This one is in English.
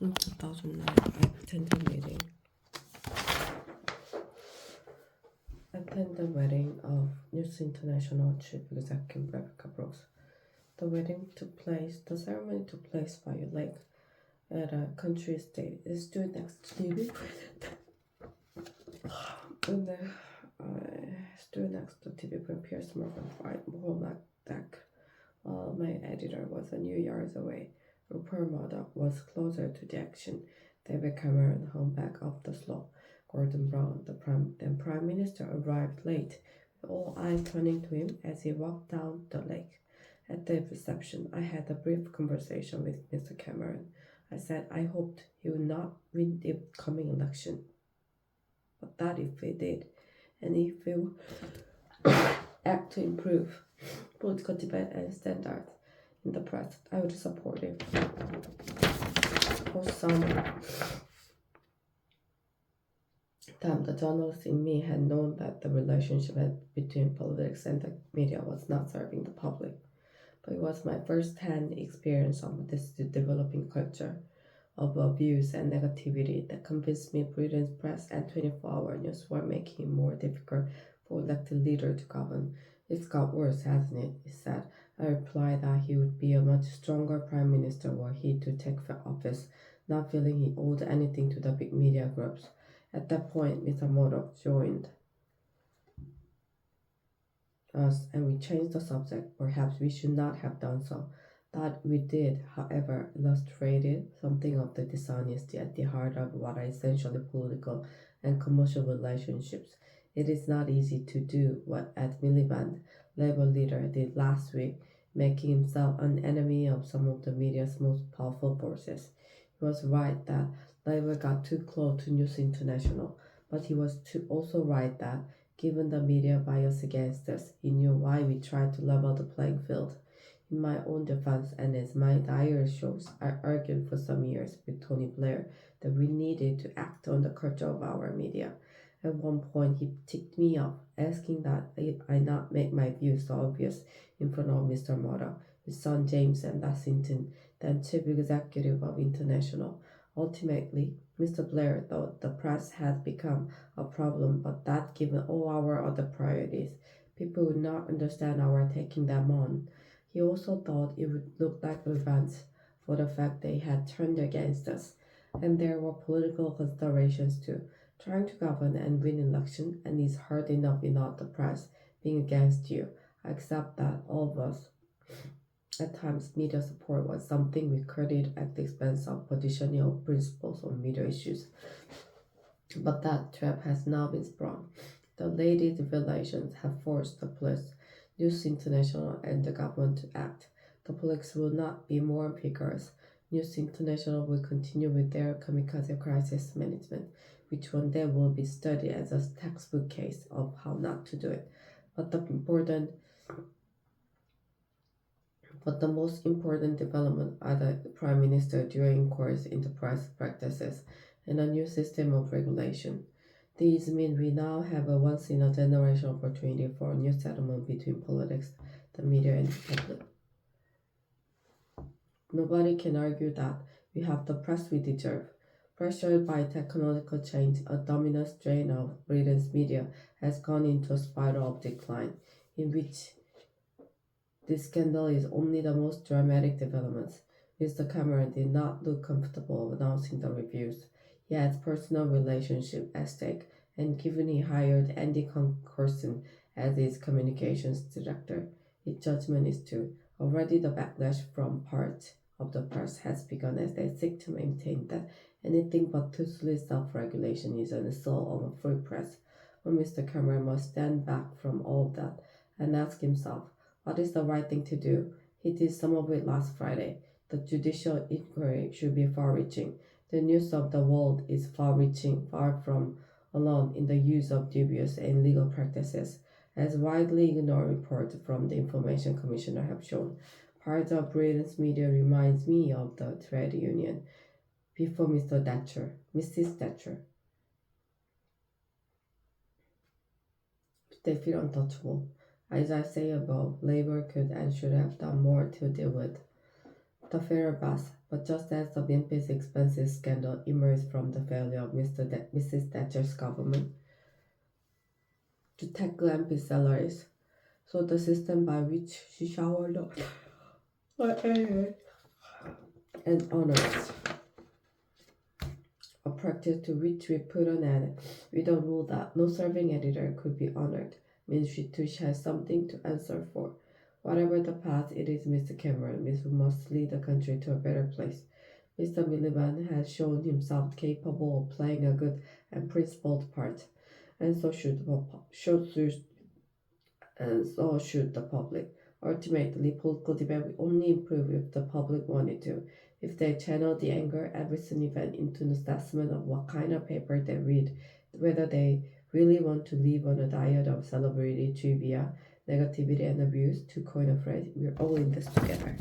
Attend the wedding of News International Chief Executive Rebecca Brooks. The ceremony took place by a lake at a country estate. It stood next to TV. Stood next to TV when Pierce Morgan fight Mohammed Deck. While my editor was a few yards away, Rupert Murdoch was closer to the action. David Cameron hung back off the slope. Gordon Brown, the Prime Minister, arrived late, with all eyes turning to him as he walked down the lake. At the reception, I had a brief conversation with Mr. Cameron. I said I hoped he would not win the coming election, but that if he did, and if he would act to improve political debate and standards in the press, I would support him. For some time, the journalist in me had known that the relationship between politics and the media was not serving the public, but it was my first-hand experience of this developing culture of abuse and negativity that convinced me Britain's press and 24-hour news were making it more difficult for elected leader to govern. It's got worse, hasn't it? He said. I replied that he would be a much stronger prime minister were he to take office, not feeling he owed anything to the big media groups. At that point, Mr. Murdoch joined us and we changed the subject. Perhaps we should not have done so. That we did, however, illustrated something of the dishonesty at the heart of what are essentially political and commercial relationships. It is not easy to do what Ed Miliband, Labour leader, did last week, making himself an enemy of some of the media's most powerful forces. He was right that Labour got too close to News International, but he was also right that, given the media bias against us, he knew why we tried to level the playing field. In my own defense, and as my diary shows, I argued for some years with Tony Blair that we needed to act on the culture of our media. At one point, he ticked me off, asking that I not make my views so obvious in front of Mr. Murdoch, his son James and Lexington, then chief executive of International. Ultimately, Mr. Blair thought the press had become a problem, but that given all our other priorities, people would not understand our taking them on. He also thought it would look like revenge for the fact they had turned against us, and there were political considerations too. Trying to govern and win election, and it's hard enough without the press being against you. I accept that all of us. At times, media support was something we credited at the expense of positioning of principles on media issues. But that trap has now been sprung. The latest revelations have forced the police, News International, and the government to act. The police will not be more vigorous. News International will continue with their kamikaze crisis management, which one day will be studied as a textbook case of how not to do it. But the most important development are the Prime Minister during inquiries into press practices and a new system of regulation. These mean we now have a once-in-a-generation opportunity for a new settlement between politics, the media, and the public. Nobody can argue that we have the press we deserve. Pressured by technological change, a dominant strain of Britain's media has gone into a spiral of decline, in which this scandal is only the most dramatic development. Mr. Cameron did not look comfortable announcing the reviews. He had personal relationship at stake, and given he hired Andy Corson as his communications director, his judgment is due. Already the backlash from part of the press has begun as they seek to maintain that anything but toothless self-regulation is an assault on a free press. But Mr. Cameron must stand back from all of that and ask himself, what is the right thing to do? He did some of it last Friday. The judicial inquiry should be far-reaching. The news of the world is far-reaching, far from alone in the use of dubious and illegal practices, as widely ignored reports from the Information Commissioner have shown. Part of Britain's media reminds me of the trade union before Mrs. Thatcher. They feel untouchable. As I say above, Labour could and should have done more to deal with the fairer bus, but just as the Memphis expenses scandal emerged from the failure of Mrs. Thatcher's government to tackle MP's salaries, so the system by which she showered on and honors, a practice to which we put an end with a rule that no serving editor could be honored, means she too has something to answer for. Whatever the past, it is Mr. Cameron, Miss who must lead the country to a better place. Mr. Miliband has shown himself capable of playing a good and principled part, and so should the public. Ultimately, political debate will only improve if the public wanted to. If they channel the anger at recent event into an assessment of what kind of paper they read, whether they really want to live on a diet of celebrity trivia, negativity, and abuse, to coin a phrase, we're all in this together.